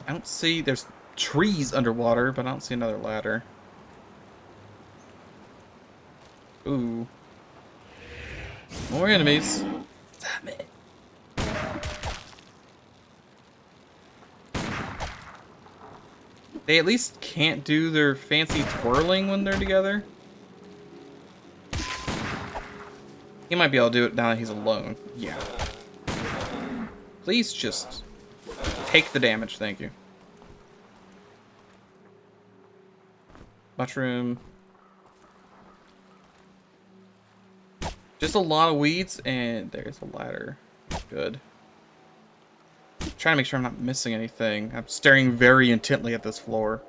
I don't see... There's trees underwater, but I don't see another ladder. Ooh. More enemies. Damn it. They at least can't do their fancy twirling when they're together. He might be able to do it now that he's alone. Yeah. Please just take the damage, thank you. Mushroom. Just a lot of weeds, and there's a ladder. Good. Trying to make sure I'm not missing anything. I'm staring very intently at this floor.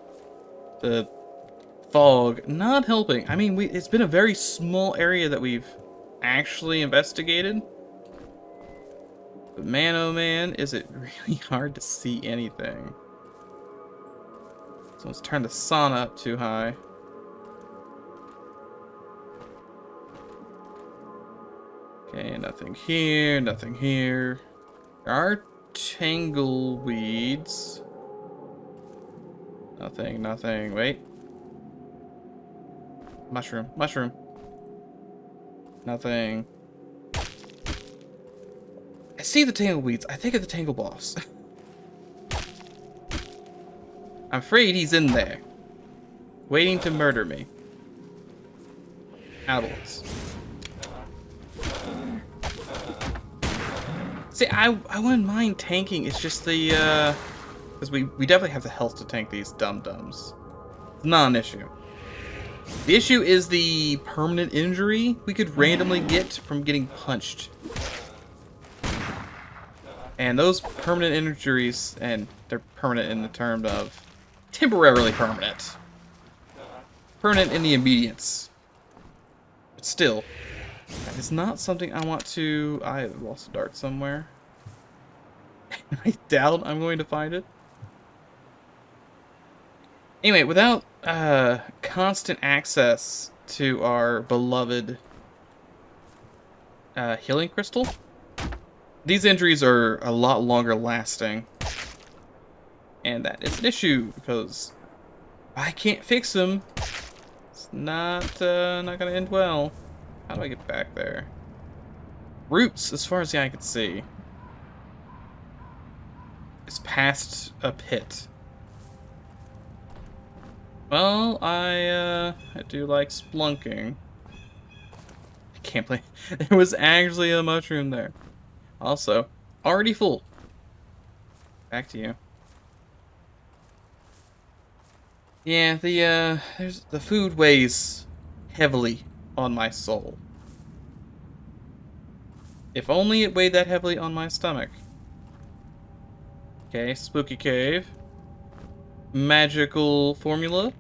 The fog not helping. I mean, it's been a very small area that we've actually investigated. But man, oh man, is it really hard to see anything. So let's turn the sauna up too high. Okay, nothing here, nothing here. There are tangleweeds. Nothing, nothing. Wait. Mushroom, mushroom. Nothing. I see the tangleweeds. I think of the tangle boss. I'm afraid he's in there, waiting to murder me. Adults. See, I wouldn't mind tanking. It's just the because we definitely have the health to tank these dum-dums. It's not an issue. The issue is the permanent injury we could randomly get from getting punched. And those permanent injuries, and they're permanent in the term of temporarily permanent. Permanent in the immediates. But still, that is not something I want to... I lost a dart somewhere. I doubt I'm going to find it. Anyway, without constant access to our beloved healing crystal, these injuries are a lot longer lasting. And that is an issue, because if I can't fix them, it's not gonna end well. How do I get back there? Roots, as far as the eye can see. It's past a pit. Well, I do like splunking. I can't believe there was actually a mushroom there. Also, already full. Back to you. Yeah, the food weighs heavily on my soul. If only it weighed that heavily on my stomach. Okay, spooky cave. Magical formula.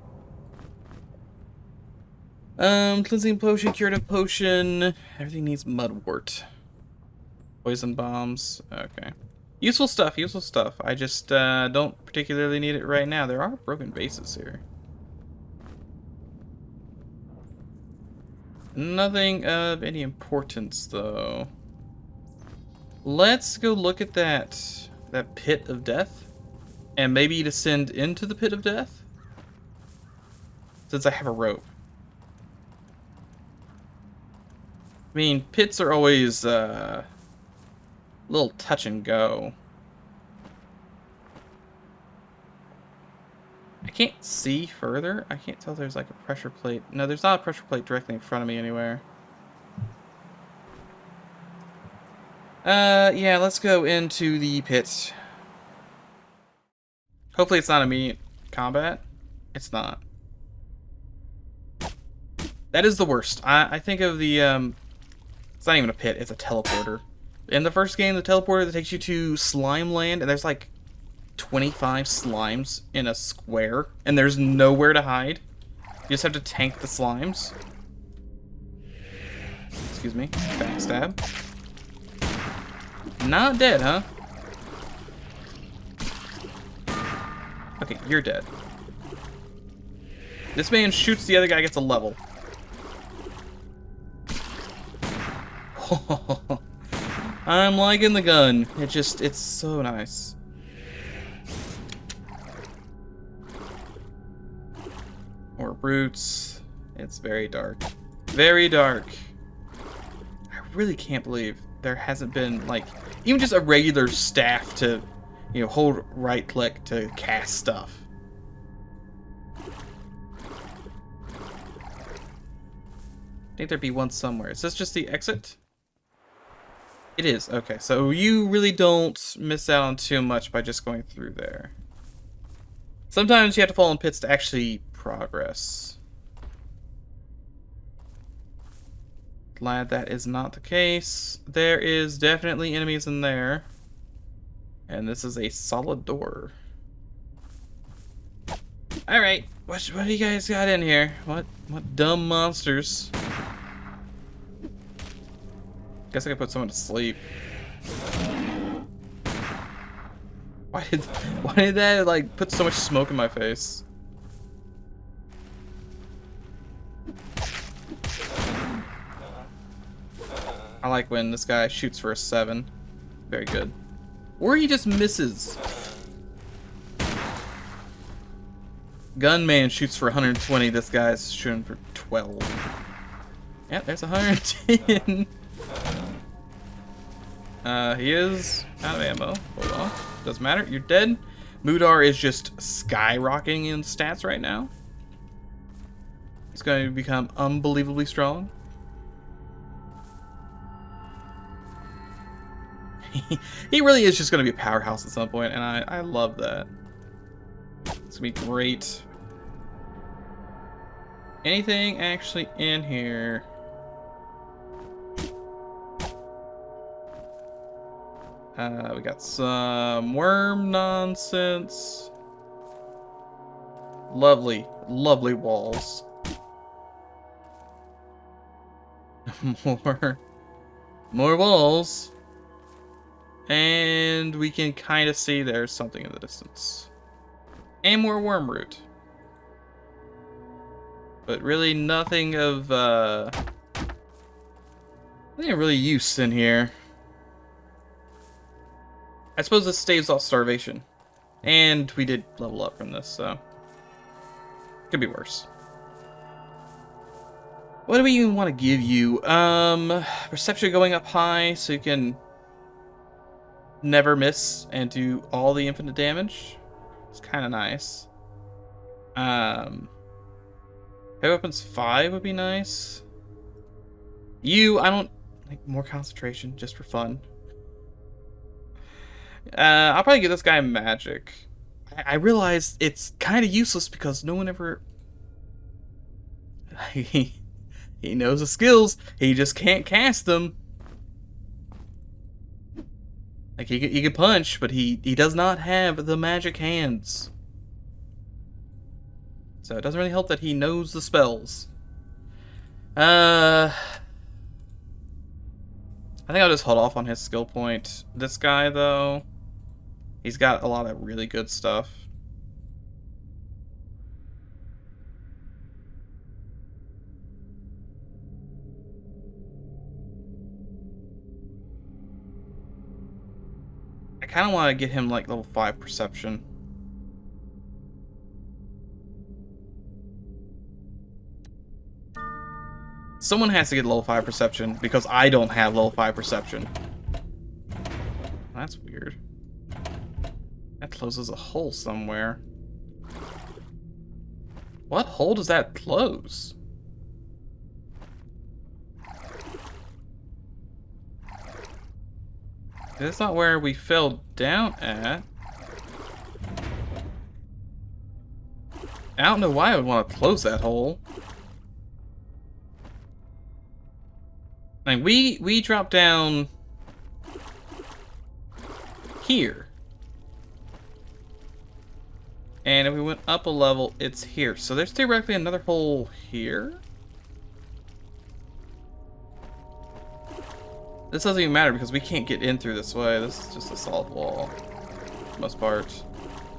Cleansing potion, curative potion. Everything needs mudwort. Poison bombs. Okay. Useful stuff, useful stuff. I just don't particularly need it right now. There are broken bases here. Nothing of any importance, though. Let's go look at that pit of death. And maybe descend into the pit of death? Since I have a rope. I mean, pits are always a little touch and go. I can't see further. I can't tell if there's like a pressure plate. No, there's not a pressure plate directly in front of me anywhere. Yeah, let's go into the pit. Hopefully it's not immediate combat. It's not. That is the worst. I think of the, it's not even a pit, it's a teleporter. In the first game, the teleporter that takes you to Slime Land, and there's like 25 slimes in a square, and there's nowhere to hide. You just have to tank the slimes. Excuse me. Backstab. Not dead, huh? Okay, you're dead. This man shoots the other guy, gets a level. I'm liking the gun. It's so nice. roots. It's very dark. Very dark. I really can't believe there hasn't been, like, even just a regular staff to, you know, hold right click to cast stuff. I think there'd be one somewhere. Is this just the exit? It is. Okay, so you really don't miss out on too much by just going through there. Sometimes you have to fall in pits to actually progress. Glad that is not the case. There is definitely enemies in there. And this is a solid door. Alright, what do you guys got in here? What dumb monsters? Guess I could put someone to sleep. Why did that, like, put so much smoke in my face? I like when this guy shoots for a 7. Very good. Or he just misses. Gunman shoots for 120. This guy's shooting for 12. Yeah, there's 110. He is out of ammo. Hold on. Doesn't matter. You're dead. Mudar is just skyrocketing in stats right now. He's going to become unbelievably strong. He really is just going to be a powerhouse at some point, and I love that. It's going to be great. Anything actually in here? We got some worm nonsense. Lovely, lovely walls. More walls. And we can kind of see there's something in the distance. And more worm root. But really nothing of nothing of really use in here. I suppose this staves off starvation. And we did level up from this, so could be worse. What do we even want to give you? Perception going up high so you can never miss and do all the infinite damage. It's kind of nice. Heavy weapons 5 would be nice. I don't like more concentration just for fun. I'll probably give this guy magic. I realize it's kind of useless because no one ever. He knows the skills. He just can't cast them. Like he can punch, but he does not have the magic hands. So it doesn't really help that he knows the spells. I think I'll just hold off on his skill point. This guy, though, he's got a lot of really good stuff. I kind of want to get him like level 5 perception. Someone has to get level 5 perception because I don't have level 5 perception. That's weird. That closes a hole somewhere. What hole does that close? That's not where we fell down at. I don't know why I would want to close that hole. Like we dropped down here. And if we went up a level, it's here. So there's theoretically another hole here. This doesn't even matter because we can't get in through this way. This is just a solid wall, for the most part.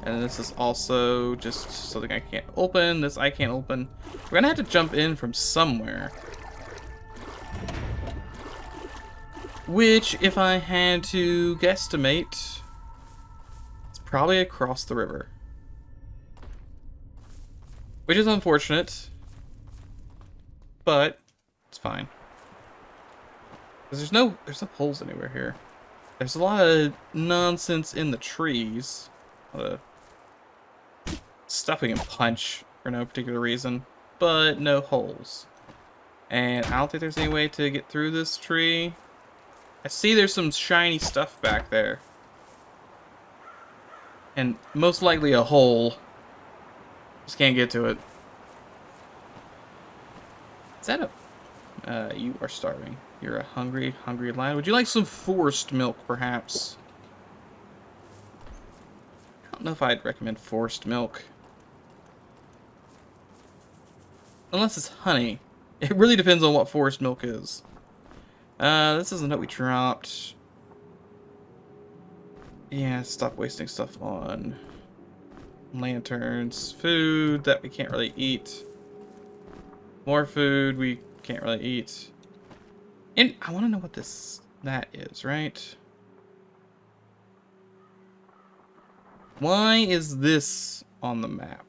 And this is also just something I can't open. This I can't open. We're gonna have to jump in from somewhere. Which, if I had to guesstimate, it's probably across the river. Which is unfortunate. but it's fine. Because there's no holes anywhere here. There's a lot of nonsense in the trees. A lot of stuff we can punch for no particular reason, but no holes. And I don't think there's any way to get through this tree. I see there's some shiny stuff back there. And most likely a hole. Just can't get to it. Is that a... you are starving. You're a hungry, hungry lion. Would you like some forest milk, perhaps? I don't know if I'd recommend forest milk. Unless it's honey. It really depends on what forest milk is. This is a note we dropped. Yeah, stop wasting stuff on lanterns. Food that we can't really eat. More food we can't really eat. And I want to know what that is, right? Why is this on the map?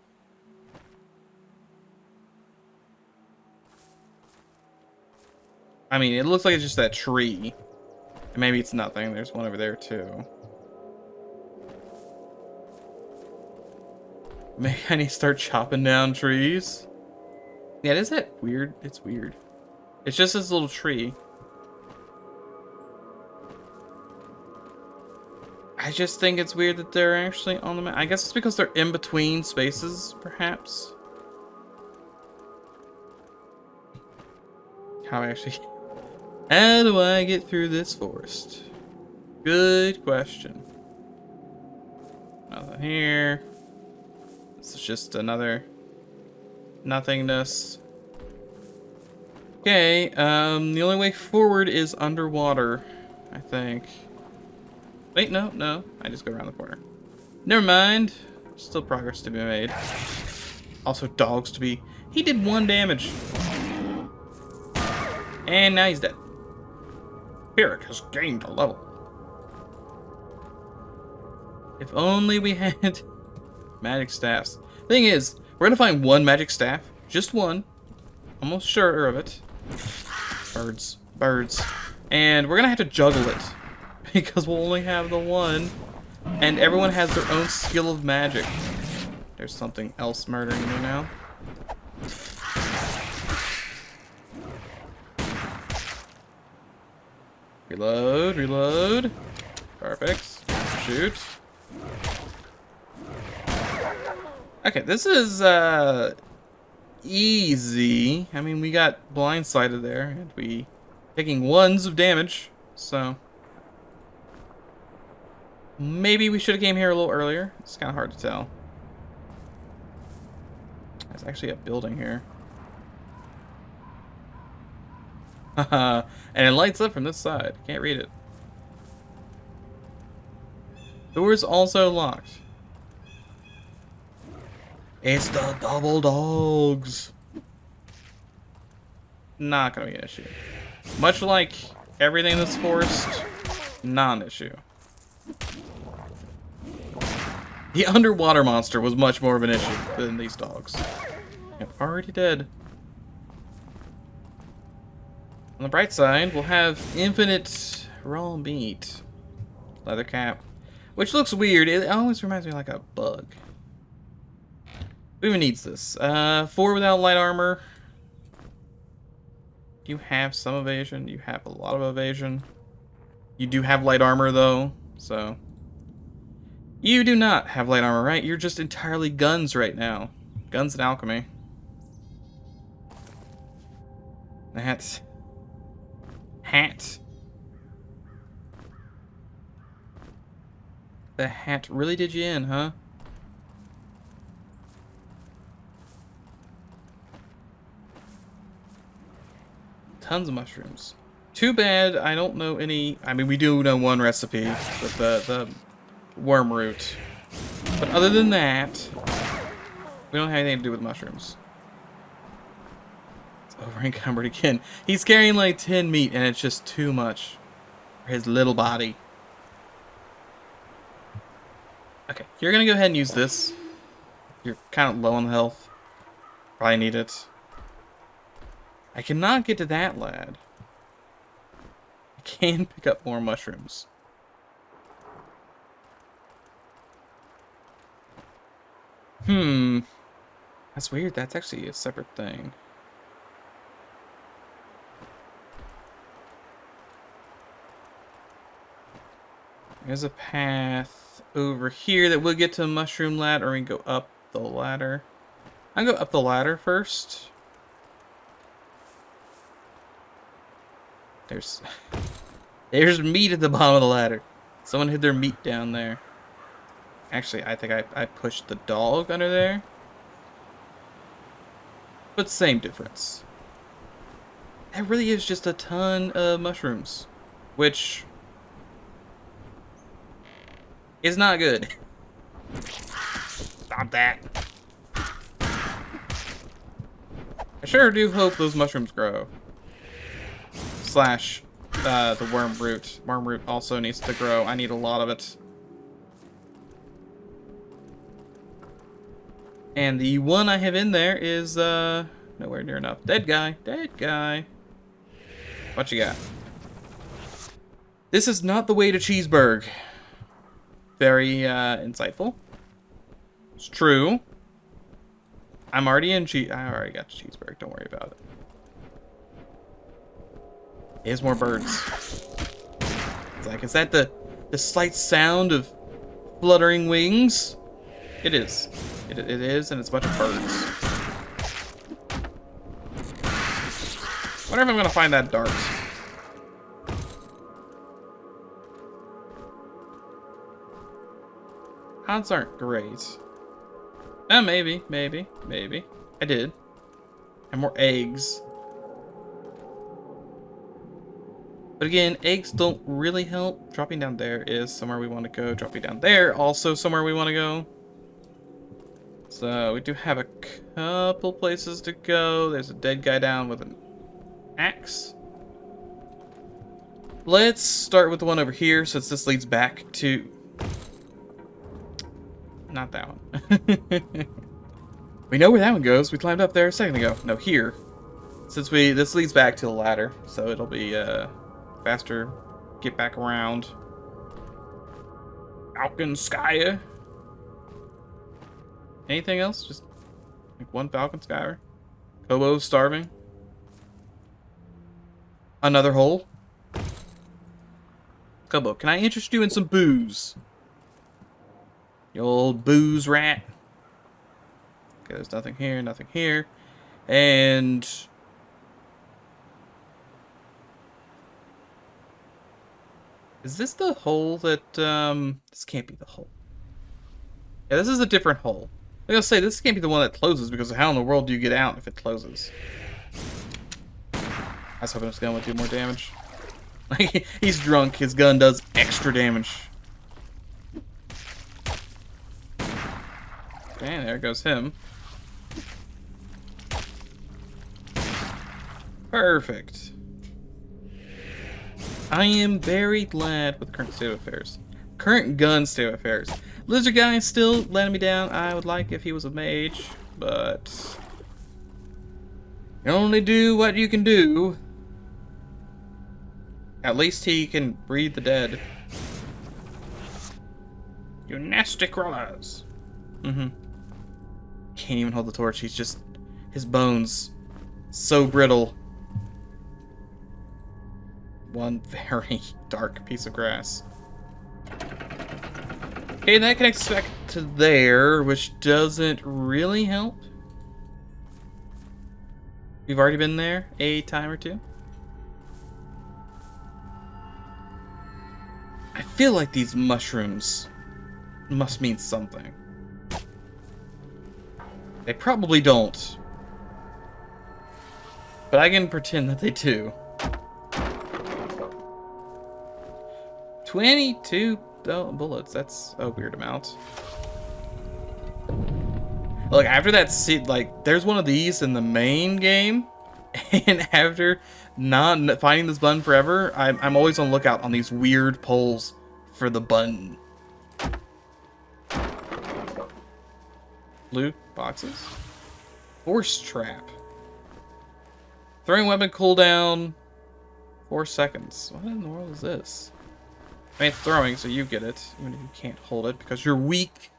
I mean, it looks like it's just that tree. And maybe it's nothing. There's one over there, too. Maybe I need to start chopping down trees. Yeah, is that weird? It's weird. It's just this little tree. I just think it's weird that they're actually on the map. I guess it's because they're in between spaces, perhaps. How do I get through this forest? Good question. Nothing here. This is just another nothingness. Okay, the only way forward is underwater, I think. Wait, no. I just go around the corner. Never mind. Still progress to be made. Also, dogs to be... He did 1 damage. And now he's dead. Spirit has gained a level. If only we had magic staffs. Thing is, we're gonna find 1 magic staff. Just 1. Almost sure of it. Birds. And we're gonna have to juggle it. Because we'll only have the 1. And everyone has their own skill of magic. There's something else murdering me now. Reload. Perfect. Shoot. Okay, this is easy. I mean, we got blindsided there, and we taking 1s of damage, so maybe we should have came here a little earlier. It's kind of hard to tell. There's actually a building here. Haha, and it lights up from this side. Can't read it. Door's also locked. It's the double dogs. Not gonna be an issue. Much like everything in this forest, non-issue. The underwater monster was much more of an issue than these dogs. I'm already dead. On the bright side, we'll have infinite raw meat. Leather cap. Which looks weird. It always reminds me of like a bug. Who even needs this? 4 without light armor. You have some evasion. You have a lot of evasion. You do have light armor though, so... You do not have light armor, right? You're just entirely guns right now. Guns and alchemy. That's... Hat. The hat really did you in, huh? Tons of mushrooms. Too bad I don't know any... I mean, we do know 1 recipe with the worm root. But other than that, we don't have anything to do with mushrooms. It's over encumbered again. He's carrying like 10 meat and it's just too much for his little body. Okay, you're gonna go ahead and use this. You're kind of low on health. Probably need it. I cannot get to that lad. I can pick up more mushrooms. That's weird. That's actually a separate thing. There's a path over here that will get to a mushroom ladder, or we can go up the ladder. I'll go up the ladder first. There's meat at the bottom of the ladder. Someone hid their meat down there. Actually, I think I pushed the dog under there. But same difference. That really is just a ton of mushrooms. Which is not good. Stop that. I sure do hope those mushrooms grow. Slash, the worm root. Worm root also needs to grow. I need a lot of it. And the one I have in there is, nowhere near enough. Dead guy. Dead guy. What you got? This is not the way to Cheeseburg. Very, insightful. It's true. I'm already in I already got Cheeseburg. Don't worry about it. Here's more birds. It's like, is that the slight sound of fluttering wings? It is. It is, and it's a bunch of birds. Wonder if I'm gonna find that dart. Odds aren't great. Maybe. I did. And more eggs. But again, eggs don't really help. Dropping down there is somewhere we want to go. Dropping down there, also somewhere we want to go. So we do have a couple places to go. There's a dead guy down with an axe. Let's start with the one over here, since this leads back to... Not that one. We know where that one goes. We climbed up there a second ago. No, here. Since this leads back to the ladder, so it'll be faster. Get back around. Falconskaya. Anything else? Just like one Falconskyer. Kobo's starving. Another hole. Kobo, can I interest you in some booze? You old booze rat. Okay, there's nothing here, nothing here. And... is this the hole that, this can't be the hole. Yeah, this is a different hole. I was gonna say, this can't be the one that closes, because how in the world do you get out if it closes? I was hoping this gun would do more damage. Like, he's drunk, his gun does extra damage. And there goes him. Perfect. I am very glad with the current state of affairs. Current gun state of affairs. Lizard guy is still letting me down. I would like if he was a mage, but... you only do what you can do. At least he can breed the dead. You nasty crawlers. Can't even hold the torch. He's just... his bones. So brittle. One very dark piece of grass. Okay, that connects back to there, which doesn't really help. We've already been there a time or two. I feel like these mushrooms must mean something. They probably don't. But I can pretend that they do. 22 bullets. That's a weird amount. Look, after that scene, like, there's one of these in the main game. And after not finding this button forever, I'm always on the lookout on these weird poles for the button. Loot boxes. Horse trap. Throwing weapon cooldown 4 seconds. What in the world is this? I mean, it's throwing, so you get it. Even if you can't hold it, because you're weak.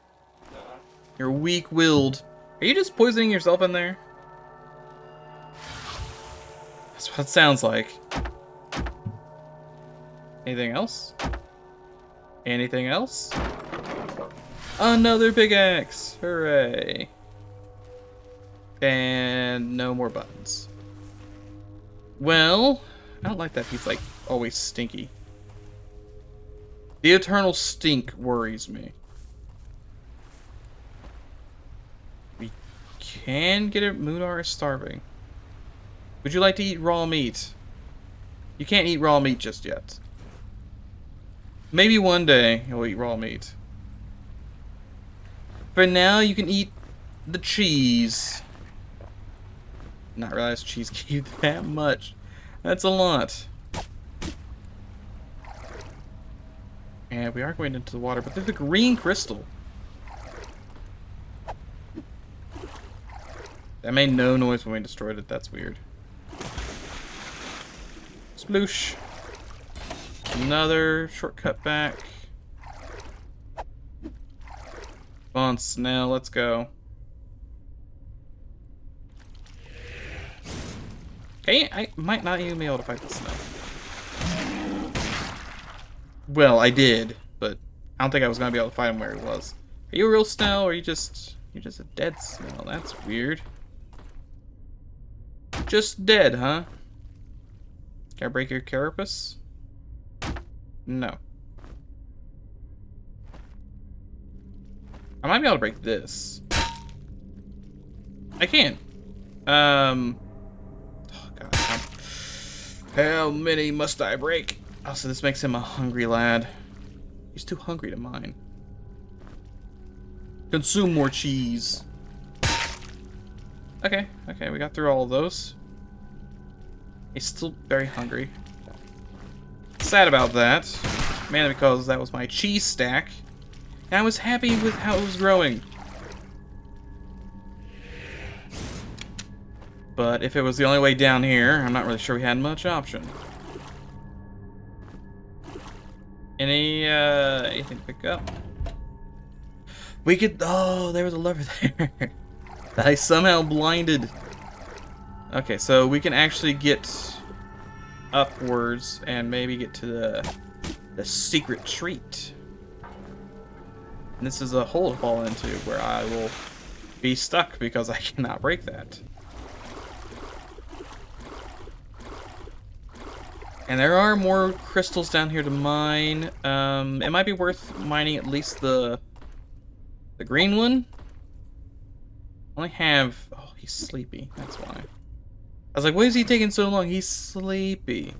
You're weak-willed. Are you just poisoning yourself in there? That's what it sounds like. Anything else? Anything else? Another pickaxe! Hooray. And no more buttons. Well, I don't like that he's like always stinky. The eternal stink worries me. We can get it. Munar is starving. Would you like to eat raw meat? You can't eat raw meat just yet. Maybe one day you'll eat raw meat. For now, you can eat the cheese. Not realize cheese can eat that much. That's a lot. And we are going into the water, but there's a green crystal. That made no noise when we destroyed it. That's weird. Sploosh. Another shortcut back. Come on, snail, let's go. Okay, I might not even be able to fight the snail. Well, I did, but I don't think I was gonna be able to fight him where he was. Are you a real snail, or are you just a dead snail? That's weird. Just dead, huh? Can I break your carapace? No. I might be able to break this. I can. Oh god. How many must I break? Oh, so this makes him a hungry lad. He's too hungry to mine. Consume more cheese. Okay, okay, we got through all of those. He's still very hungry. Sad about that. Mainly because that was my cheese stack. And I was happy with how it was growing. But if it was the only way down here, I'm not really sure we had much option. Anything to pick up? We could, oh, there was a lever there. That I somehow blinded. Okay, so we can actually get upwards and maybe get to the secret treat. And this is a hole to fall into where I will be stuck because I cannot break that. And there are more crystals down here to mine. It might be worth mining at least the green one. I only have... Oh, he's sleepy. That's why. I was like, why is he taking so long? He's sleepy.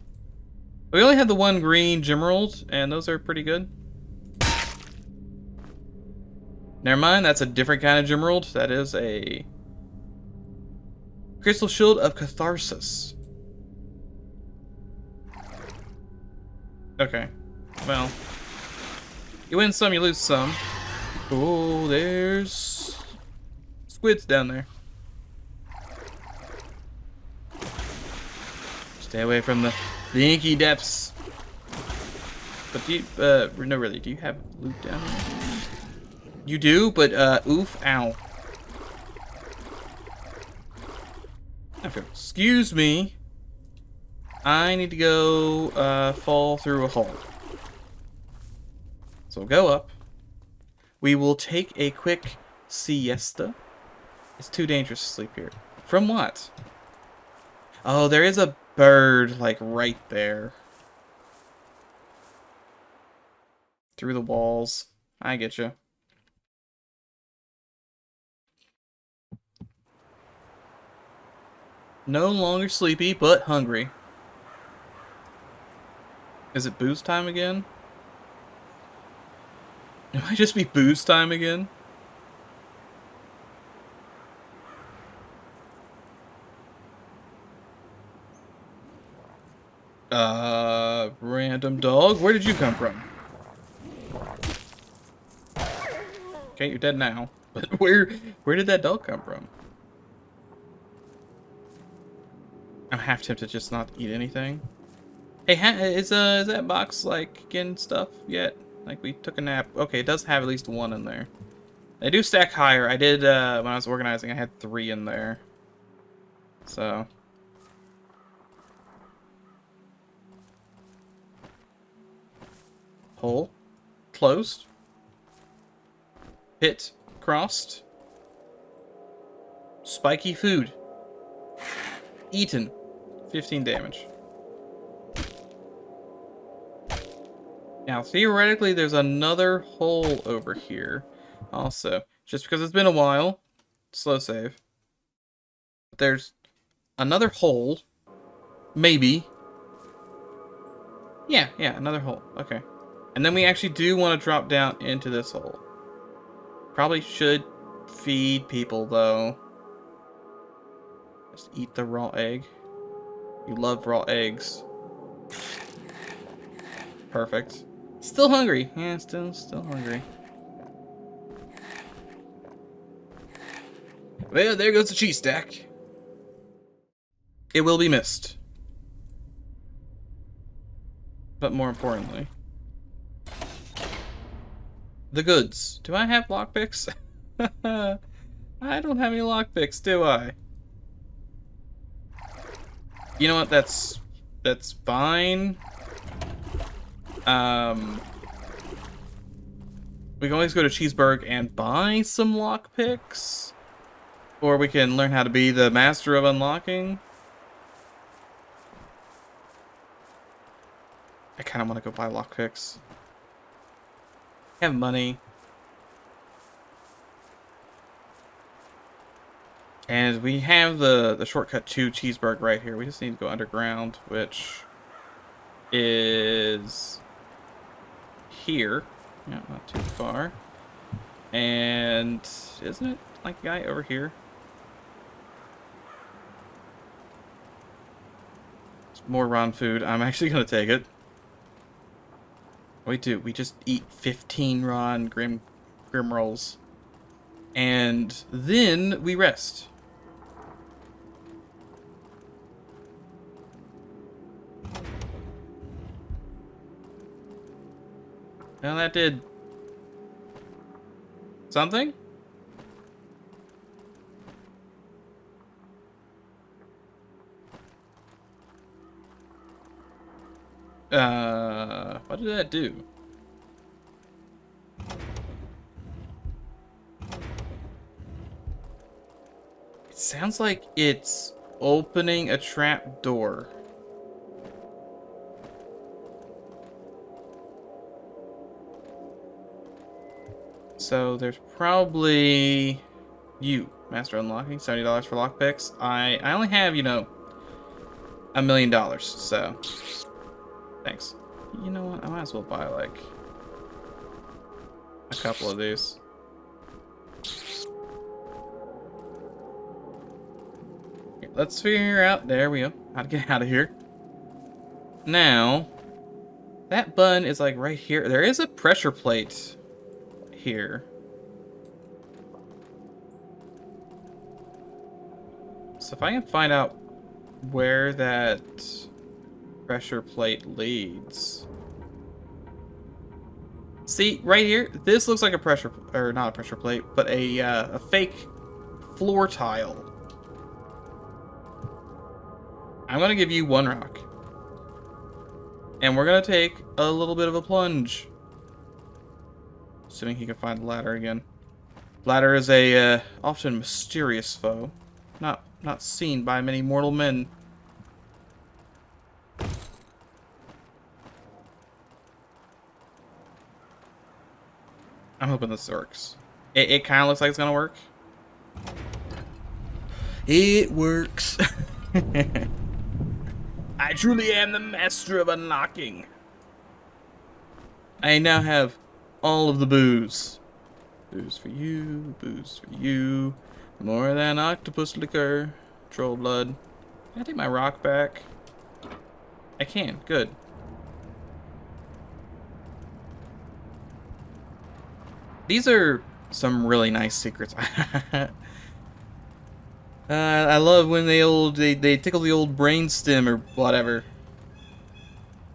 We only have the one green Grimrock, and those are pretty good. Never mind, that's a different kind of Grimrock. That is a Crystal Shield of Catharsis. Okay, well, you win some, you lose some. Oh, there's squids down there. Stay away from the inky depths. But do you, no really, do you have loot down here? You do, but, oof, ow. Okay, excuse me. I need to go, fall through a hole. So go up. We will take a quick siesta. It's too dangerous to sleep here. From what? Oh, there is a bird, like, right there. Through the walls. I get you. No longer sleepy, but hungry. Is it booze time again? It might just be booze time again. Random dog. Where did you come from? Okay, you're dead now. But where did that dog come from? I'm half tempted to just not eat anything. Hey, is that box like getting stuff yet? Like we took a nap. Okay, it does have at least one in there. They do stack higher. I did when I was organizing. I had 3 in there. So hole closed. Hit crossed. Spiky food. Eaten. 15 damage. Now, theoretically, there's another hole over here. Also, just because it's been a while, slow save. But there's another hole. Maybe. Yeah, another hole. Okay. And then we actually do want to drop down into this hole. Probably should feed people, though. Just eat the raw egg. You love raw eggs. Perfect. Still hungry. Yeah, still hungry. Well, there goes the cheese stack. It will be missed. But more importantly, the goods. Do I have lockpicks? I don't have any lockpicks, do I? You know what? That's fine. We can always go to Cheeseburg and buy some lockpicks. Or we can learn how to be the master of unlocking. I kind of want to go buy lockpicks. I have money. And we have the shortcut to Cheeseburg right here. We just need to go underground, which is here. Yeah, not too far. And isn't it like the guy over here? It's more raw food. I'm actually gonna take it. We do. We just eat 15 raw grim rolls, and then we rest. Well, that did something. What did that do? It sounds like it's opening a trap door. So there's probably you, Master Unlocking, $70 for lockpicks. I only have, you know, $1 million, so thanks. You know what? I might as well buy like a couple of these. Okay, let's figure out, there we go, how to get out of here. Now, that button is like right here. There is a pressure plate here. So if I can find out where that pressure plate leads. See, right here, this looks like a pressure, or not a pressure plate, but a fake floor tile. I'm gonna give you 1 rock. And we're gonna take a little bit of a plunge. Assuming he can find the ladder again. Ladder is a often mysterious foe, not seen by many mortal men. I'm hoping this works. It kind of looks like it's gonna work. It works. I truly am the master of unlocking. I now have all of the booze. Booze for you, booze for you. More than octopus liquor. Troll blood. Can I take my rock back? I can, good. These are some really nice secrets. I love when they tickle the old brain stem or whatever.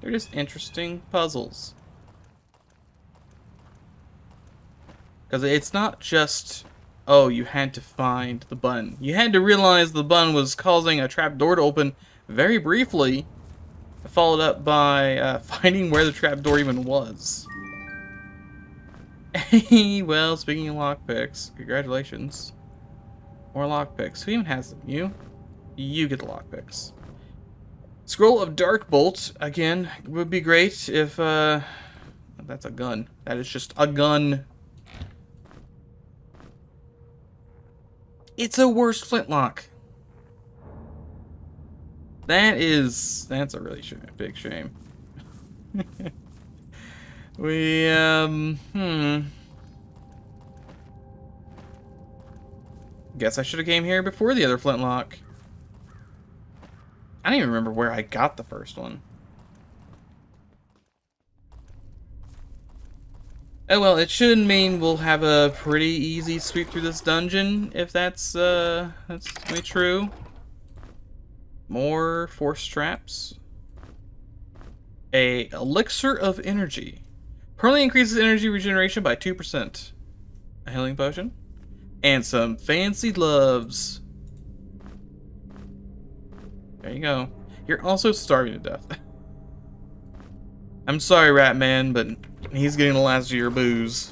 They're just interesting puzzles. Because it's not just, oh, you had to find the button. You had to realize the button was causing a trapdoor to open very briefly, followed up by finding where the trapdoor even was. Well, speaking of lockpicks, congratulations. More lockpicks. Who even has them? You? You get the lockpicks. Scroll of Dark Bolt, again, would be great if, that's a gun. That is just a gun. It's a worse flintlock. That's a really big shame. Guess I should have came here before the other flintlock. I don't even remember where I got the first one. Oh well, it should mean we'll have a pretty easy sweep through this dungeon, if that's really true. More force traps. A elixir of energy. Permanently increases energy regeneration by 2%. A healing potion. And some fancy gloves. There you go. You're also starving to death. I'm sorry, Rat Man, but he's getting the last of your booze.